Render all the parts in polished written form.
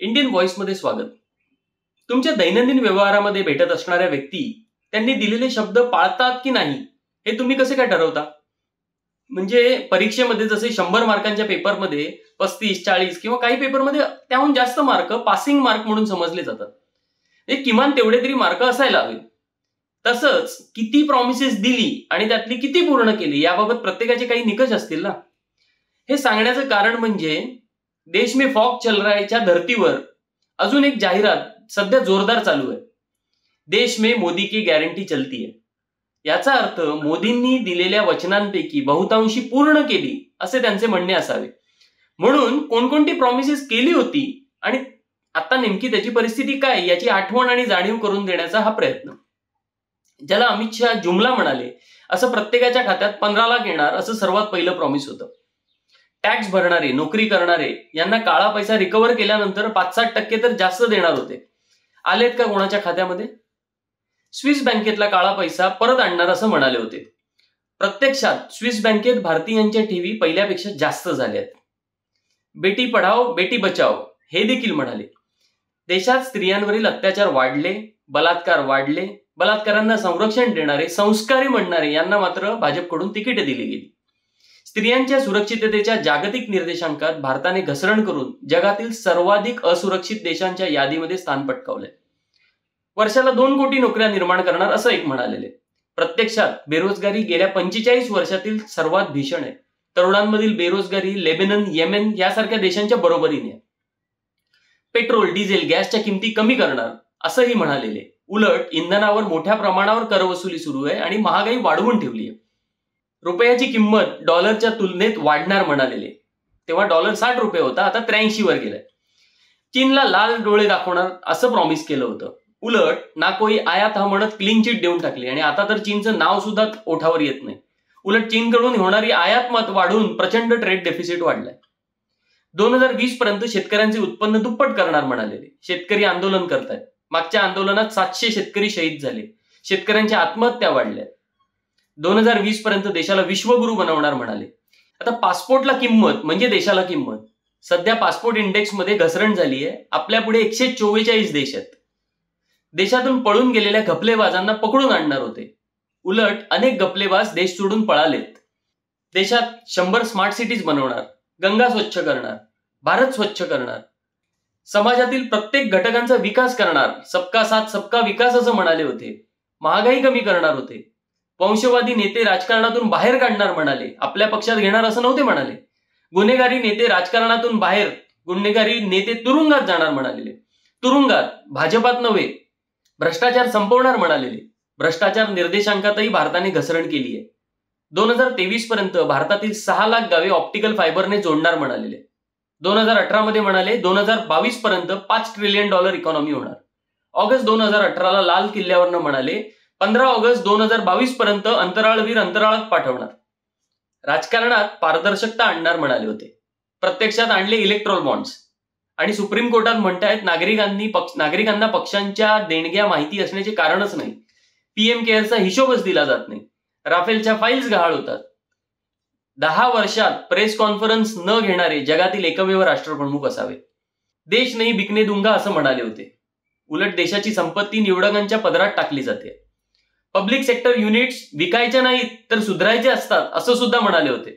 Indian व्हॉइसमध्ये स्वागत. तुमच्या दैनंदिन व्यवहारामध्ये भेटत असणाऱ्या व्यक्ती त्यांनी दिलेले शब्द पाळतात की नाही हे तुम्ही कसे काय ठरवता? म्हणजे परीक्षेमध्ये जसे 100 मार्कांच्या पेपरमध्ये 35, 40 किंवा काही पेपरमध्ये त्याहून जास्त मार्क पासिंग मार्क म्हणून समजले जातात. हे किमान तेवढे तरी मार्क असायला हवे. तसंच किती प्रॉमिसेस दिली आणि त्यातली किती पूर्ण केली याबाबत प्रत्येकाचे काही निकष असतील ना. हे सांगण्याचं कारण म्हणजे देश में फॉग चल रहा है च्या धर्तीवर अजून एक जाहिरात सध्या जोरदार चालू आहे. देश में मोदी की गॅरंटी चलती है. याचा अर्थ मोदींनी दिलेल्या वचनांपैकी बहुतांशी पूर्ण केली असे त्यांचे म्हणणे असावे. म्हणून कोणकोणती प्रॉमिसेस केली होती आणि आता नेमकी त्याची परिस्थिती काय याची आठवण आणि जाणीव करून देण्याचा हा प्रयत्न. ज्याला अमित शहा जुमला म्हणाले असं प्रत्येकाच्या खात्यात 15 लाख येणार असं सर्वात पहिलं प्रॉमिस होतं. टॅक्स भरणारे, नोकरी करणारे यांना काळा पैसा रिकव्हर केल्यानंतर 5-7% तर जास्त देणार होते. आलेत का कोणाच्या खात्यामध्ये? स्विस बँकेतला काळा पैसा परत आणणार असं म्हणाले होते. प्रत्यक्षात स्विस बँकेत भारतीयांच्या ठेवी पहिल्यापेक्षा जास्त झाल्यात. बेटी पढाओ बेटी बचाओ हे देखील म्हणाले. देशात स्त्रियांवरील अत्याचार वाढले, बलात्कार वाढले. बलात्कारांना संरक्षण देणारे, संस्कारी म्हणणारे यांना मात्र भाजपकडून तिकीटे दिली गेली. स्त्रियांच्या सुरक्षिततेच्या जागतिक निर्देशांकात भारताने घसरण करून जगातील सर्वाधिक असुरक्षित देशांच्या यादीमध्ये स्थान पटकावलंय. वर्षाला 2 कोटी नोकऱ्या निर्माण करणार असं एक म्हणालेले. प्रत्यक्षात बेरोजगारी गेल्या 45 वर्षातील सर्वात भीषण आहे. तरुणांमधील बेरोजगारी लेबनन, येमेन यासारख्या देशांच्या बरोबरीने आहे. पेट्रोल, डिझेल, गॅसच्या किमती कमी करणार असंही म्हणालेले. उलट इंधनावर मोठ्या प्रमाणावर करवसुली सुरू आहे आणि महागाई वाढवून ठेवली आहे. रुपयाची किंमत डॉलरच्या तुलनेत वाढणार म्हणालेले. तेव्हा डॉलर 60 रुपये होता, आता 83 वर गेलाय. चीनला लाल डोळे दाखवणार असं प्रॉमिस केलं होतं. उलट ना कोई आयात हा म्हणत क्लीन चिट देऊन टाकली आणि आता तर चीनचं नाव सुद्धा ओठावर येत नाही. उलट चीनकडून होणारी आयात मत वाढून प्रचंड ट्रेड डेफिसिट वाढलाय. 2020 पर्यंत शेतकऱ्यांचे उत्पन्न दुप्पट करणार म्हणालेले. शेतकरी आंदोलन करतायत. मागच्या आंदोलनात 700 शेतकरी शहीद झाले. शेतकऱ्यांच्या आत्महत्या वाढल्या. 2020 पर्यंत देशाला विश्वगुरू बनवणार म्हणाले. आता पासपोर्टला किंमत म्हणजे देशाला किंमत. सध्या पासपोर्ट इंडेक्स मध्ये घसरण झाली आहे. आपल्या पुढे 144 देश आहेत. देशातून पळून गेलेल्या घपलेबाजांना पकडून आणणार होते. उलट अनेक घपलेबाज देश सोडून पळालेत. देशात 100 स्मार्ट सिटीज बनवणार, गंगा स्वच्छ करणार, भारत स्वच्छ करणार, समाजातील प्रत्येक घटकांचा विकास करणार, सबका साथ सबका विकास असं म्हणाले होते. महागाई कमी करणार होते. वंशवादी नेते राजकारणातून बाहेर काढणार म्हणाले. आपल्या पक्षात घेणार असं नव्हते म्हणाले. गुन्हेगारी नेते राजकारणातून बाहेर, गुन्हेगारी नेते तुरुंगात जाणार म्हणालेले. तुरुंगात, भाजपात नव्हे. भ्रष्टाचार संपवणार म्हणालेले. भ्रष्टाचार निर्देशांकातही भारताने घसरण केली आहे. 2023 पर्यंत भारतातील 6 लाख गावे ऑप्टिकल फायबरने जोडणार म्हणालेले. 2018 मध्ये म्हणाले 2022 पर्यंत $5 ट्रिलियन इकॉनॉमी होणार. ऑगस्ट 2018ला लाल किल्ल्यावरनं म्हणाले 15 ऑगस्ट 2022 पर्यंत अंतराळवीर अंतराळात पाठवणार. राजकारणात पारदर्शकता आणणार म्हणाले होते. प्रत्यक्षात आणले इलेक्ट्रॉल बॉन्ड्स. आणि सुप्रीम कोर्टात म्हणतायत नागरिकांना पक्षांच्या देणग्या माहिती असण्याचे कारणच नाही. पीएम केअरचा हिशोबच दिला जात नाही. राफेलच्या फाईल्स गहाळ होतात. 10 वर्षात प्रेस कॉन्फरन्स न घेणारे जगातील एकमेव राष्ट्रप्रमुख असावे. देश नाही बिकने दूंगा असं म्हणाले होते. उलट देशाची संपत्ती निवडकांच्या पदरात टाकली जाते. पब्लिक सेक्टर युनिट्स विकायच्या नाहीत तर सुधारायचे असतात असं सुद्धा म्हणाले होते.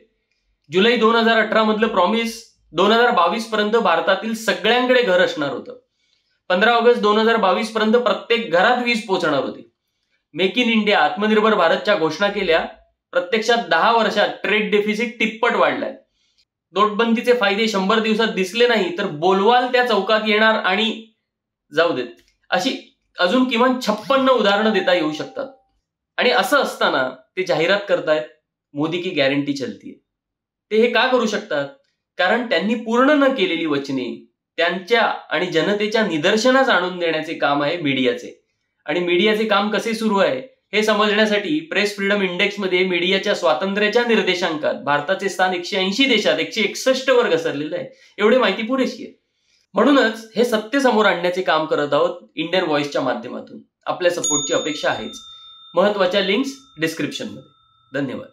जुलै 2018 मधलं प्रॉमिस 2022 पर्यंत भारतातील सगळ्यांकडे घर असणार होतं. 15 ऑगस्ट 2022 पर्यंत प्रत्येक घरात वीज पोहोचणार होती. मेक इन इंडिया, आत्मनिर्भर भारतच्या घोषणा केल्या. प्रत्यक्षात 10 वर्षात ट्रेड डेफिसिट तिप्पट वाढलाय. नोटबंदीचे फायदे 100 दिवसात दिसले नाही तर बोलवाल त्या चौकात येणार आणि जाऊ देत. अशी अजून किमान 56 उदाहरणं देता येऊ शकतात. आणि असं असताना ते जाहिरात करतायत मोदी की गॅरंटी चलती है. ते हे का करू शकतात? कारण त्यांनी पूर्ण न केलेली वचने त्यांच्या आणि जनतेच्या निदर्शनास आणून देण्याचे काम आहे मीडियाचे. आणि मीडियाचे काम कसे सुरू आहे हे समजण्यासाठी प्रेस फ्रीडम इंडेक्समध्ये मीडियाच्या स्वातंत्र्याच्या निर्देशांकात भारताचे स्थान 180 देशात 161 वर घसरलेलं आहे. एवढी माहिती पुरेशी आहे. म्हणूनच हे सत्य समोर आणण्याचे काम करत आहोत इंडियन व्हॉइसच्या माध्यमातून. आपल्या सपोर्टची अपेक्षा आहेच. महत्वाच्या लिंक्स डिस्क्रिप्शनमध्ये. धन्यवाद.